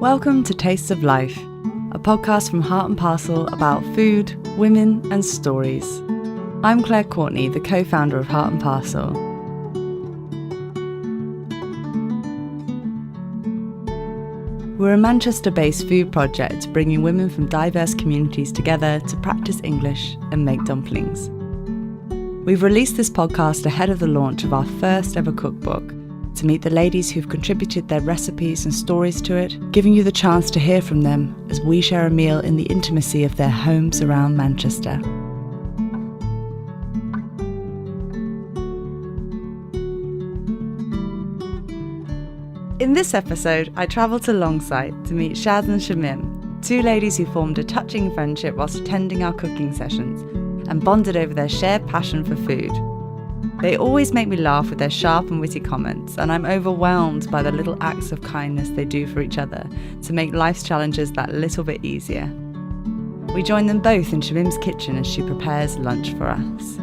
Welcome to Taste of Life, a podcast from Heart and Parcel about food, women and stories. I'm Claire Courtney, the co-founder of Heart and Parcel. We're a Manchester-based food project bringing women from diverse communities together to practice English and make dumplings. We've released this podcast ahead of the launch of our first ever cookbook, to meet the ladies who've contributed their recipes and stories to it, giving you the chance to hear from them as we share a meal in the intimacy of their homes around Manchester. In this episode, I travelled to Longsight to meet Shaz and Shamim, two ladies who formed a touching friendship whilst attending our cooking sessions and bonded over their shared passion for food. They always make me laugh with their sharp and witty comments, and I'm overwhelmed by the little acts of kindness they do for each other to make life's challenges that little bit easier. We join them both in Shamim's kitchen as she prepares lunch for us.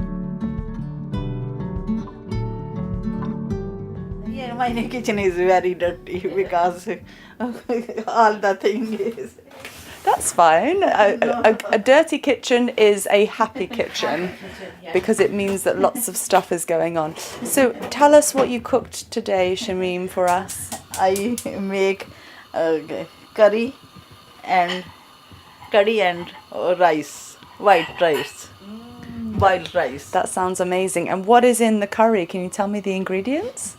Yeah, my kitchen is very dirty because all the thing is... That's fine. A dirty kitchen is a happy kitchen because it means that lots of stuff is going on. So tell us what you cooked today, Shamim, for us. I make curry and rice, white rice, boiled rice. That sounds amazing. And what is in the curry? Can you tell me the ingredients?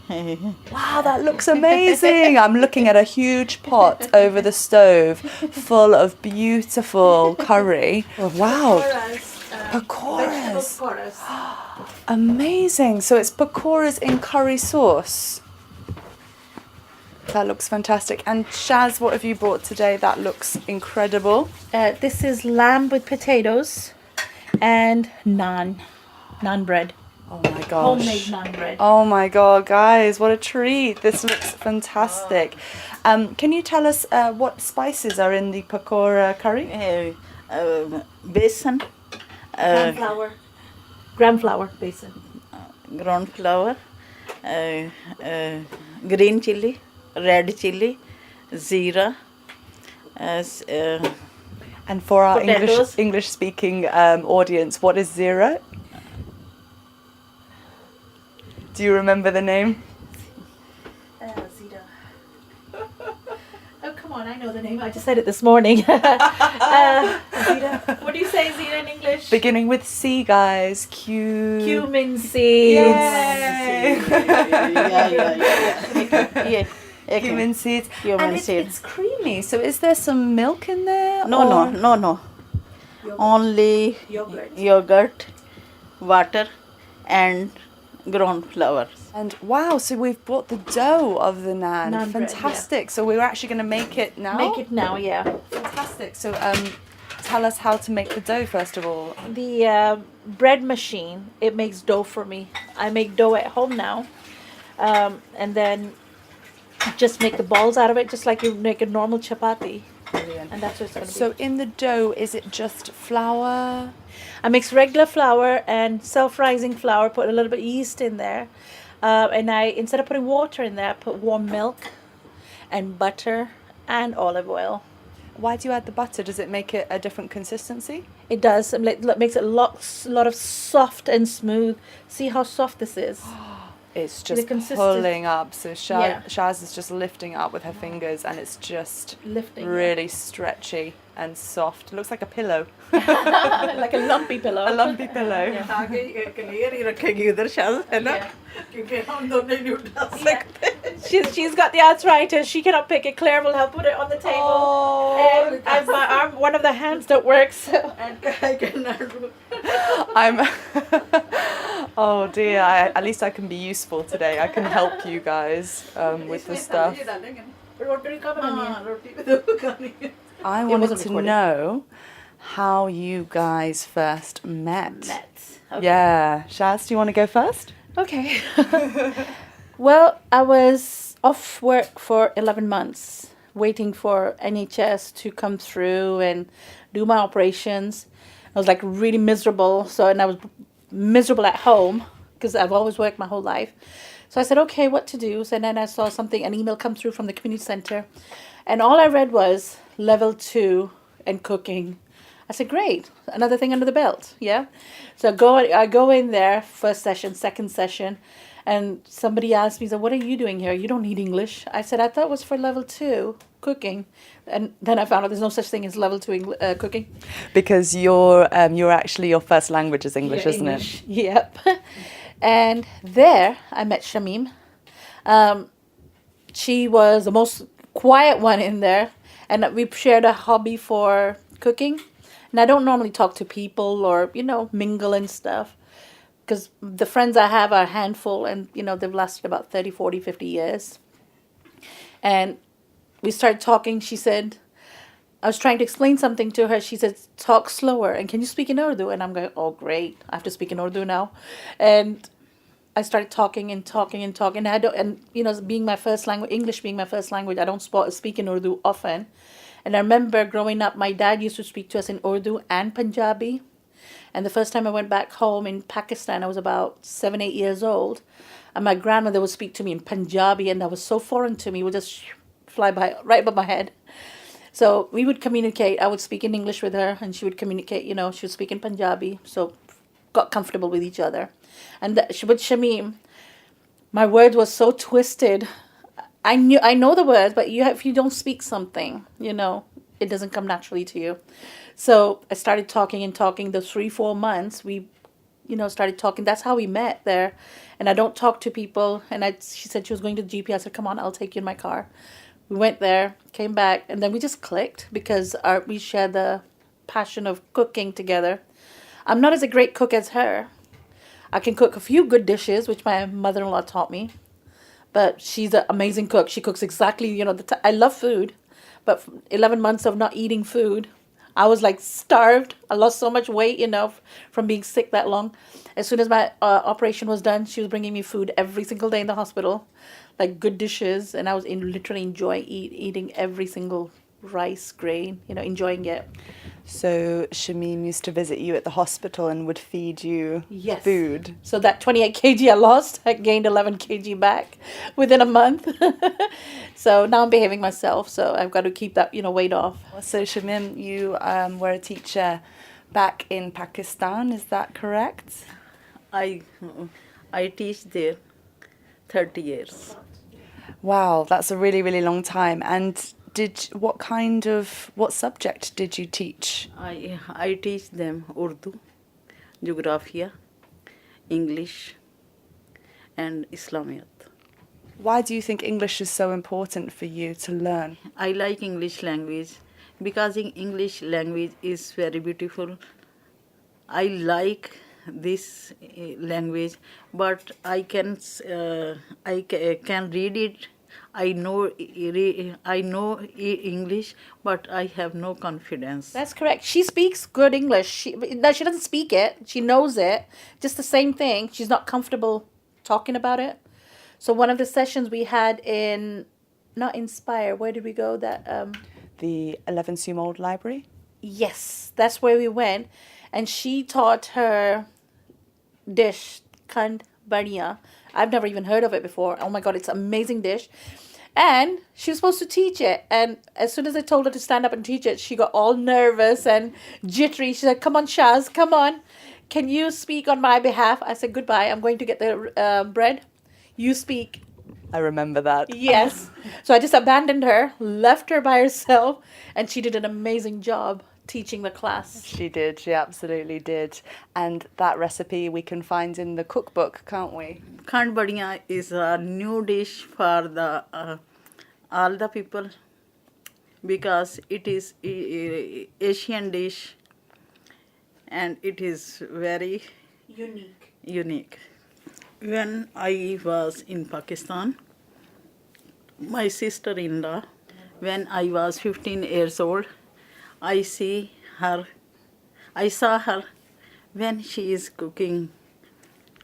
Wow, that looks amazing. I'm looking at a huge pot over the stove full of beautiful curry. Oh, wow. Pakoras. Amazing. So it's pakoras in curry sauce. That looks fantastic. And Shaz, what have you brought today? That looks incredible. This is lamb with potatoes and naan bread. Oh my gosh. Homemade naan bread. Oh my god, guys, what a treat. This looks fantastic. Can you tell us what spices are in the pakora curry? Besan. Gram flour basin. Ground flour. Green chili. Red chili. Zira. And for our Potatoes. English speaking audience, what is zira? Do you remember the name? Zita. Oh, come on, I know the name. I just said it this morning. Zita. What do you say, Zita, in English? Beginning with C, guys. Cumin seeds. Yay! Yeah. Cumin seeds. Cumin And seeds. it's creamy. So is there some milk in there? No. Yogurt. Only yogurt, water, and ground flour. And wow, so we've brought the dough of the naan. Naan bread, Fantastic. yeah. So we're actually going to make it now? Make it now, yeah. Fantastic. So tell us how to make the dough first of all. The bread machine, it makes dough for me. I make dough at home now. And then just make the balls out of it, just like you make a normal chapati. Brilliant. And that's what it's going to be. So in the dough, is it just flour? I mix regular flour and self-rising flour, put a little bit of yeast in there. And instead of putting water in there, I put warm milk and butter and olive oil. Why do you add the butter? Does it make it a different consistency? It does. It makes it a lot of soft and smooth. See how soft this is? It's just pulling up. So Shaz is just lifting up with her fingers and it's just really stretchy and soft. It looks like a pillow. Like a lumpy pillow. A lumpy pillow. She's got the arthritis. She cannot pick it. Claire will help put it on the table. Oh, and my arm, one of the hands don't work. So. And I cannot do. Oh dear, at least I can be useful today. I can help you guys with the stuff. I wanted to know how you guys first met. Okay. Yeah. Shaz, do you want to go first? Okay. Well, I was off work for 11 months, waiting for NHS to come through and do my operations. I was like really miserable. And I was miserable at home because I've always worked my whole life. So I said, okay, what to do? So then I saw an email come through from the community center. And all I read was level 2 and cooking. I said, great, another thing under the belt, yeah? So I go in there, first session, second session, and somebody asked me, so what are you doing here? You don't need English. I said, I thought it was for level 2, cooking. And then I found out there's no such thing as level 2 cooking. Because you're actually, your first language is English, Yeah, isn't English. Yep. And there I met Shamim. She was the most quiet one in there, and we shared a hobby for cooking. And I don't normally talk to people or, mingle and stuff, because the friends I have are a handful, and, they've lasted about 30, 40, 50 years. And we started talking. She said, I was trying to explain something to her. She said, talk slower, and can you speak in Urdu? And I'm going, oh, great. I have to speak in Urdu now. And I started talking and talking and talking. Being my first language, English being my first language, I don't speak in Urdu often. And I remember growing up, my dad used to speak to us in Urdu and Punjabi. And the first time I went back home in Pakistan, I was about 7, 8 years old. And my grandmother would speak to me in Punjabi, and that was so foreign to me. It would just fly by right above my head. So we would communicate. I would speak in English with her, and she would communicate, she would speak in Punjabi. So got comfortable with each other. And with Shamim, my words was so twisted. I know the words, but if you don't speak something, it doesn't come naturally to you. So I started talking and talking. The 3-4 months we, started talking. That's how we met there. And I don't talk to people. And she said she was going to the GP. I said, come on, I'll take you in my car. We went there, came back, and then we just clicked because we shared the passion of cooking together. I'm not as a great cook as her. I can cook a few good dishes, which my mother-in-law taught me. But she's an amazing cook. She cooks exactly, I love food. But 11 months of not eating food, I was like starved. I lost so much weight, from being sick that long. As soon as my operation was done, she was bringing me food every single day in the hospital, like good dishes. And I was literally enjoying eating every single rice grain, enjoying it. So Shamim used to visit you at the hospital and would feed you food. So that 28 kg I lost, I gained 11 kg back within a month. So now I'm behaving myself. So I've got to keep that, weight off. So Shamim, you were a teacher back in Pakistan. Is that correct? I teach there 30 years. Wow, that's a really, really long time. And what subject did you teach? I teach them Urdu, Geography, English, and Islamiyat. Why do you think English is so important for you to learn? I like English language because English language is very beautiful. I like this language, but I can read it. I know English, but I have no confidence. That's correct. She speaks good English. She doesn't speak it. She knows it. Just the same thing. She's not comfortable talking about it. So one of the sessions we had not Inspire, where did we go? The 11 Sumold Library? Yes, that's where we went. And she taught her dish, Khund, Bariyaan. I've never even heard of it before. Oh my God, it's an amazing dish. And she was supposed to teach it. And as soon as I told her to stand up and teach it, she got all nervous and jittery. She said, come on, Shaz, come on. Can you speak on my behalf? I said, goodbye. I'm going to get the bread. You speak. I remember that. Yes. So I just abandoned her, left her by herself, and she did an amazing job teaching the class. She did. She absolutely did. And that recipe we can find in the cookbook, can't we? Khand Bariyaan is a new dish for all the people because it is Asian dish and it is very unique. When I was in Pakistan, my sister-in-law, when I was 15 years old, I saw her when she is cooking.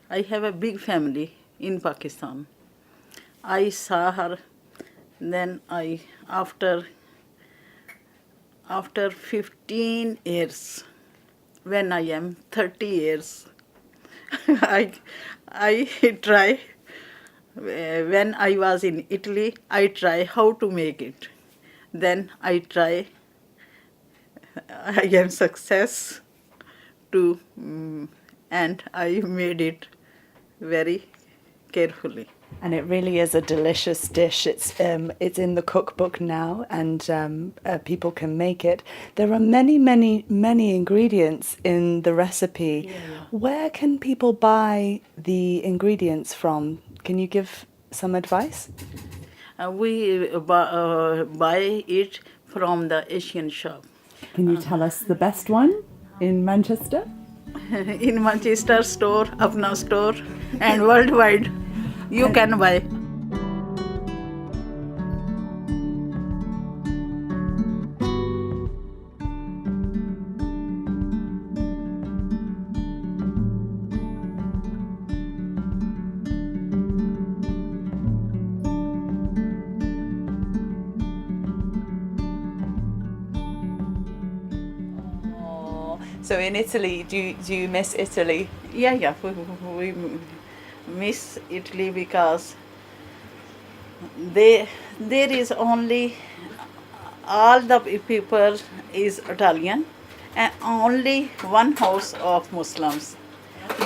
I have a big family in Pakistan. I saw her, then after 15 years, when I am 30 years, I try, when I was in Italy, I try how to make it. Then I try. I am success to, and I made it very carefully. And it really is a delicious dish. It's in the cookbook now, and people can make it. There are many, many, many ingredients in the recipe. Yeah. Where can people buy the ingredients from? Can you give some advice? We buy it from the Asian shop. Can you tell us the best one in Manchester? In Manchester store, Apna store, and worldwide, you can buy. So in Italy, do you miss Italy? Yeah. We miss Italy because there is only all the people is Italian and only one house of Muslims.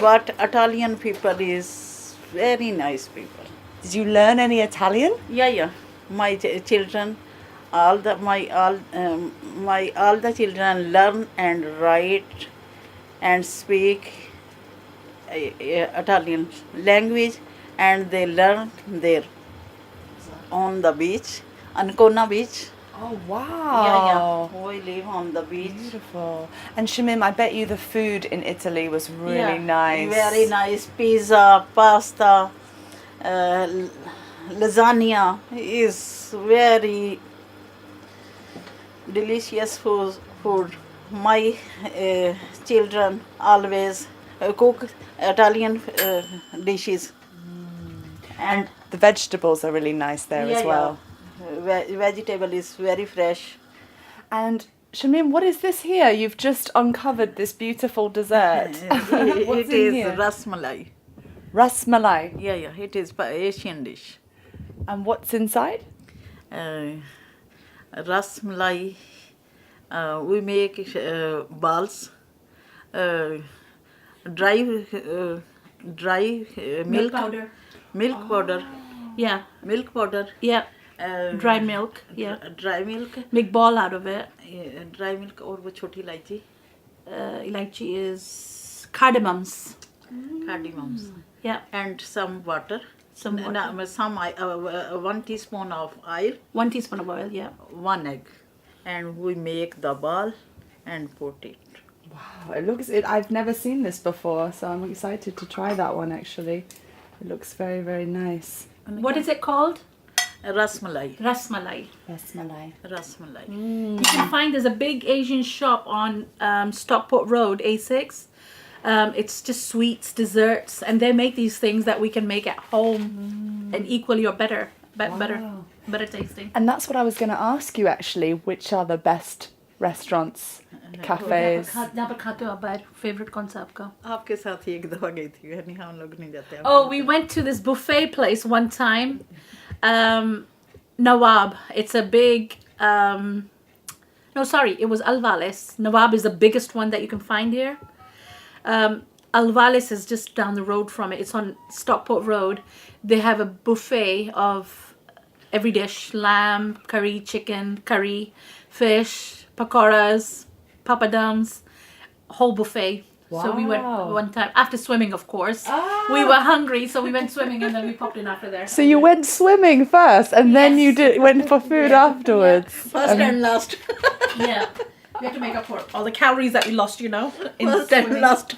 But Italian people is very nice people. Did you learn any Italian? Yeah. My children, all the children learn and write and speak Italian language, and they learn there on the beach, Ancona beach. Oh wow! Yeah. We live on the beach. Beautiful. And Shamim, I bet you the food in Italy was really nice. Very nice. Pizza, pasta, lasagna is very delicious food. My children always cook Italian dishes. And The vegetables are really nice there as well. Vegetable is very fresh. And Shamim, what is this here? You've just uncovered this beautiful dessert. What's It in is here? rasmalai. Ras malai. Yeah. It is Asian dish. And what's inside? Rasmalai. We make balls. Dry milk powder. Milk powder. Yeah. Milk powder. Yeah. uh, Dry milk. Yeah. Dry milk. Make ball out of it. Dry milk और वो छोटी इलायची. Elaichi is cardamoms. Cardamoms. Yeah. And some water. Some water. Some 1 teaspoon of oil. 1 teaspoon of oil. Yeah. 1 egg. And we make the ball and put it. Wow, it looks. I've never seen this before, so I'm excited to try that one. Actually, it looks very, very nice. What is it called? Rasmalai. Rasmalai. Ras malai. Rasmalai. You can find there's a big Asian shop on Stockport Road, A6. It's just sweets, desserts, and they make these things that we can make at home and equally or better, better tasting. And that's what I was going to ask you actually. Which are the best restaurants, cafes? यहाँ पर खाते हो आप favorite कौन सा आपका? आपके साथ ही एक दफा गई थी यानी हम लोग नहीं जाते. Oh, we went to this buffet place one time. Nawab. It's a big. No, sorry, it was Alvarez. Nawab is the biggest one that you can find here. Alvarez is just down the road from it. It's on Stockport Road. They have a buffet of every dish: lamb, curry, chicken, curry, fish, pakoras, papadums, whole buffet. So we went Wow. one time after swimming, of course. We were hungry, so we went swimming and then we popped in after there. So you went swimming first, and then you went for food afterwards. First and last. Yeah. We had to make up for all the calories that we lost, in First and swimming. last.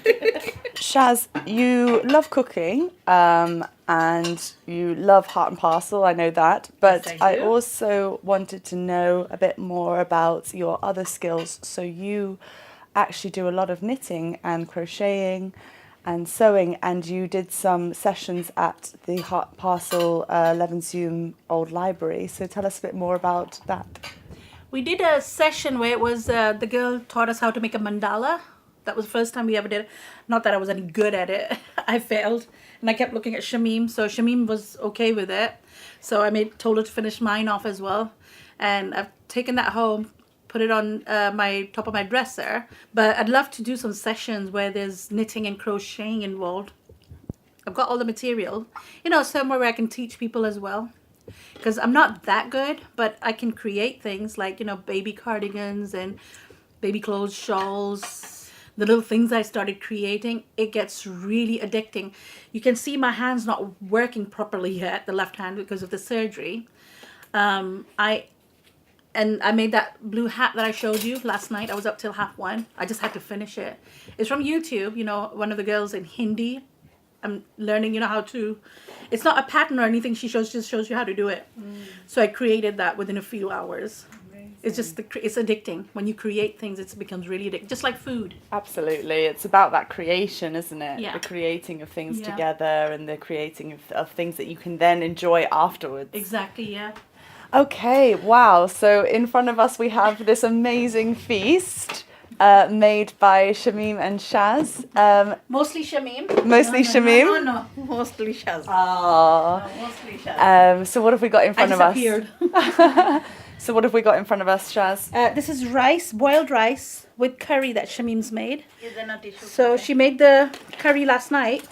Shaz, you love cooking, and you love Heart and Parcel. I know that, but Yes, I I do. also wanted to know a bit more about your other skills. So you actually do a lot of knitting and crocheting and sewing, and you did some sessions at the Heart and Parcel Levenshulme Old Library. So tell us a bit more about that. We did a session where it was the girl taught us how to make a mandala. That was the first time we ever did it. Not that I was any good at it. I failed. And I kept looking at Shamim. So Shamim was okay with it. So I told her to finish mine off as well. and I've taken that home, put it on my top of my dresser. But I'd love to do some sessions where there's knitting and crocheting involved. I've got all the material, somewhere where I can teach people as well. Because I'm not that good, but I can create things like, baby cardigans and baby clothes, shawls, the little things I started creating. It gets really addicting. You can see my hand's not working properly yet, the left hand, because of the surgery. I made that blue hat that I showed you last night. I was up till 1:30. I just had to finish it. It's from YouTube, one of the girls in Hindi. I'm learning, how to, it's not a pattern or anything. She just shows you how to do it. So I created that within a few hours. Amazing. It's just, it's addicting. When you create things, it becomes really addicting, just like food. Absolutely. It's about that creation, isn't it? Yeah. The creating of things together and the creating of things that you can then enjoy afterwards. Exactly, yeah. Okay, wow. So in front of us we have this amazing feast. Made by Shamim and Shaz. Mostly Shamim. Mostly Shamim? No, mostly Shaz. Oh. No, mostly Shaz. So what have we got in front of us? So what have we got in front of us, Shaz? This is rice, boiled rice with curry that Shamim's made. So she made the curry last night,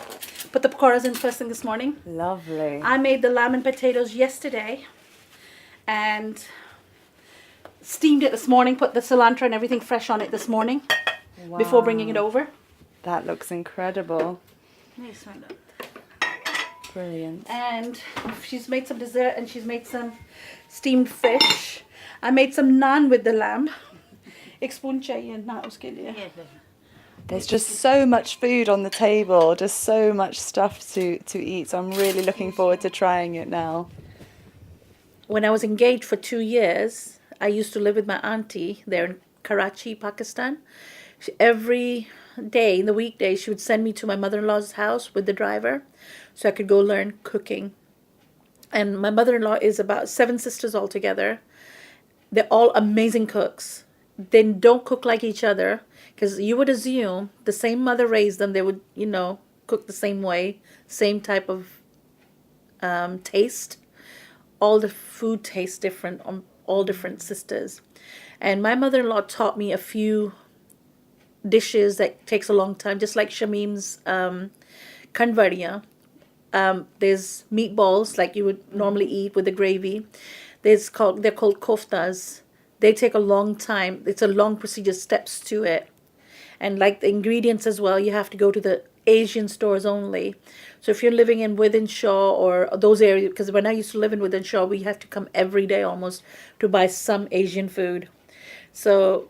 put the pakoras in first thing this morning. Lovely. I made the lamb and potatoes yesterday and steamed it this morning, put the cilantro and everything fresh on it this morning before bringing it over. That looks incredible. Nice, right? Brilliant. And she's made some dessert and she's made some steamed fish. I made some naan with the lamb. एक spoon चाहिए ना उसके लिए. There's just so much food on the table, just so much stuff to eat. So I'm really looking forward to trying it now. When I was engaged for 2 years, I used to live with my auntie there in Karachi, Pakistan. Every day, in the weekdays, she would send me to my mother-in-law's house with the driver so I could go learn cooking. And my mother-in-law is about 7 sisters altogether. They're all amazing cooks. They don't cook like each other because you would assume the same mother raised them. They would, cook the same way, same type of taste. All the food tastes different on all different sisters. And my mother-in-law taught me a few dishes that takes a long time, just like Shamim's Khund. There's meatballs like you would normally eat with the gravy. They're called koftas. They take a long time. It's a long procedure, steps to it. And like the ingredients as well, you have to go to the Asian stores only. So if you're living in Wythenshawe or those areas, because when I used to live in Wythenshawe, we had to come every day almost to buy some Asian food. So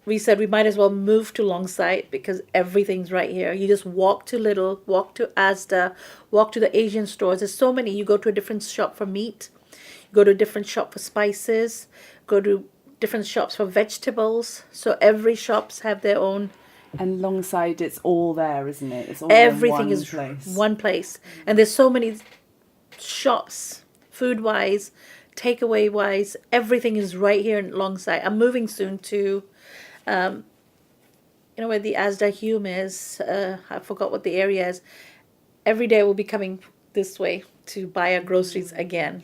we said we might as well move to Longsight because everything's right here. You just walk to Lidl, walk to Asda, walk to the Asian stores. There's so many. You go to a different shop for meat, you go to a different shop for spices, go to different shops for vegetables. So every shops have their own. And Longsight, it's all there, isn't it? It's all everything in one is place. One place. And there's so many shops, food-wise, takeaway-wise. Everything is right here in Longsight. I'm moving soon to, where the Asda Hume is. I forgot what the area is. Every day we'll be coming this way to buy our groceries again.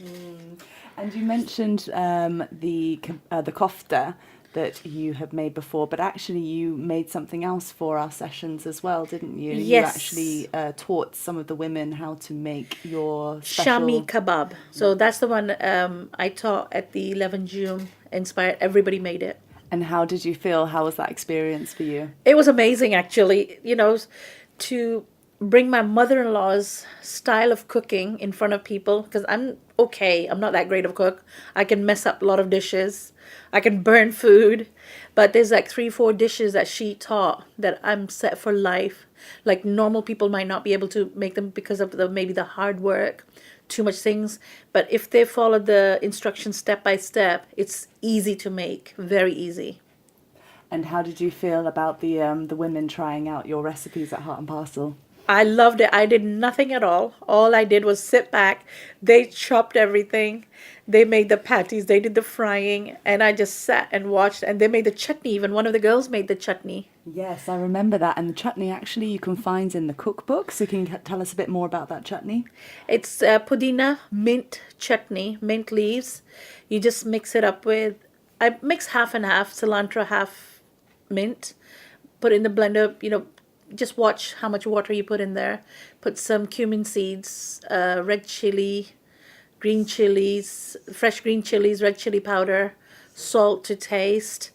And you mentioned the kofta that you have made before, but actually you made something else for our sessions as well, didn't you? Yes. You actually taught some of the women how to make your special... Shami kebab. So that's the one I taught at the 11 June, inspired. Everybody made it. And how did you feel? How was that experience for you? It was amazing, actually. To bring my mother-in-law's style of cooking in front of people, because I'm okay. I'm not that great of a cook. I can mess up a lot of dishes. I can burn food. But there's like 3-4 dishes that she taught that I'm set for life. Like normal people might not be able to make them because of maybe the hard work, too much things. But if they follow the instructions step by step, it's easy to make. Very easy. And how did you feel about the women trying out your recipes at Heart and Parcel? I loved it. I did nothing at all. All I did was sit back. They chopped everything. They made the patties. They did the frying. And I just sat and watched. And they made the chutney. Even one of the girls made the chutney. Yes, I remember that. And the chutney actually you can find in the cookbook. So can you tell us a bit more about that chutney? It's Podina mint chutney, mint leaves. You just mix it up with, I mix half and half, cilantro, half mint. Put it in the blender, just watch how much water you put in there. Put some cumin seeds, red chili, green chilies, fresh green chilies, red chili powder, salt to taste.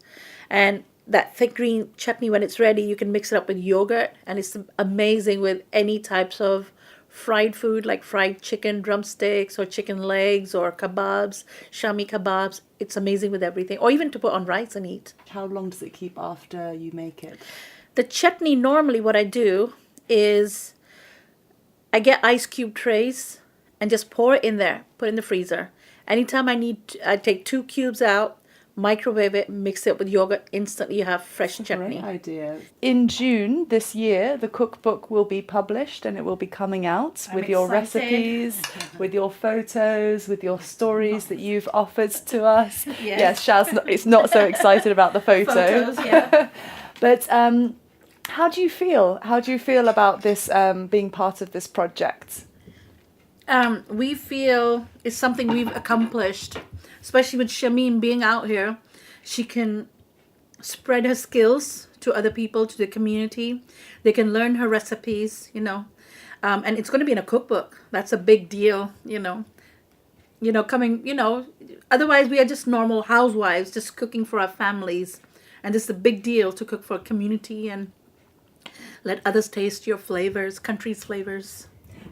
And that thick green chutney, when it's ready, you can mix it up with yogurt. And it's amazing with any types of fried food, like fried chicken drumsticks or chicken legs or kebabs, shami kebabs. It's amazing with everything. Or even to put on rice and eat. How long does it keep after you make it? The chutney, normally what I do is I get ice cube trays and just pour it in there, put it in the freezer. Anytime I take 2 cubes out, microwave it, mix it with yogurt, instantly you have fresh chutney. Great idea. In June this year, the cookbook will be published and it will be coming out with your recipes, with your photos, with your stories that you've offered to us. Yes, Shaz is not so excited about the photos, yeah. But how do you feel? How do you feel about this being part of this project? We feel it's something we've accomplished, especially with Shamim being out here. She can spread her skills to other people, to the community. They can learn her recipes, and it's going to be in a cookbook. That's a big deal, otherwise we are just normal housewives, just cooking for our families. And this is a big deal to cook for a community and let others taste your flavors, country's flavors.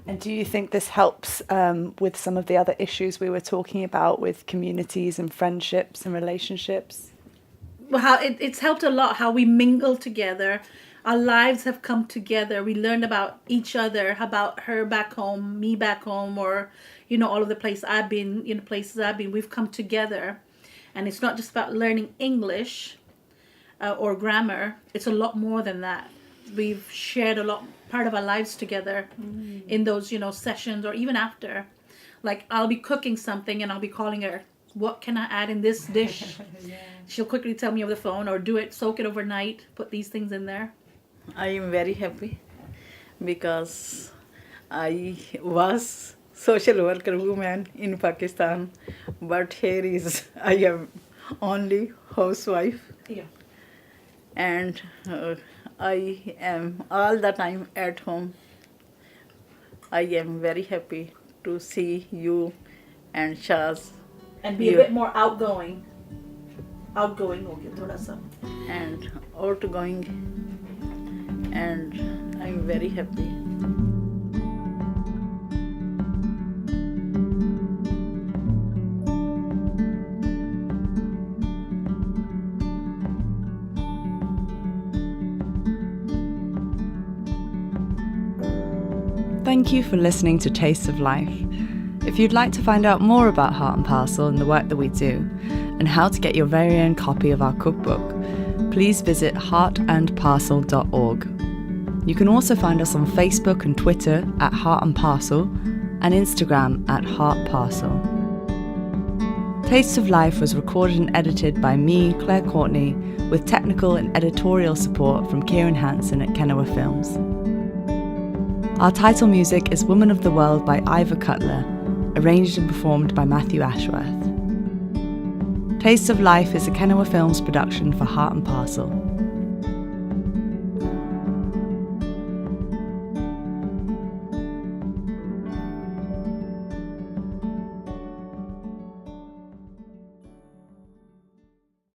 And do you think this helps with some of the other issues we were talking about with communities and friendships and relationships? Well, how it's helped a lot, how we mingle together. Our lives have come together. We learned about each other, about her back home, me back home, or, all of the places I've been, we've come together. And it's not just about learning English or grammar. It's a lot more than that. We've shared part of our lives together in those, sessions or even after. Like I'll be cooking something and I'll be calling her, what can I add in this dish? She'll quickly tell me over the phone or soak it overnight, put these things in there. I am very happy because I was social worker woman in Pakistan, but here I am only housewife. Yeah. And I am all the time at home. I am very happy to see you and Shaz. And be a bit more outgoing. Okay, thoda sa. And outgoing. And I'm very happy. Thank you for listening to Tastes of Life. If you'd like to find out more about Heart and Parcel and the work that we do, and how to get your very own copy of our cookbook, please visit heartandparcel.org. You can also find us on Facebook and Twitter at Heart and Parcel, and Instagram at Heart Parcel. Tastes of Life was recorded and edited by me, Claire Courtney, with technical and editorial support from Kieran Hansen at Kenawa Films. Our title music is Woman of the World by Ivor Cutler, arranged and performed by Matthew Ashworth. Tastes of Life is a Kenawa Films production for Heart and Parcel.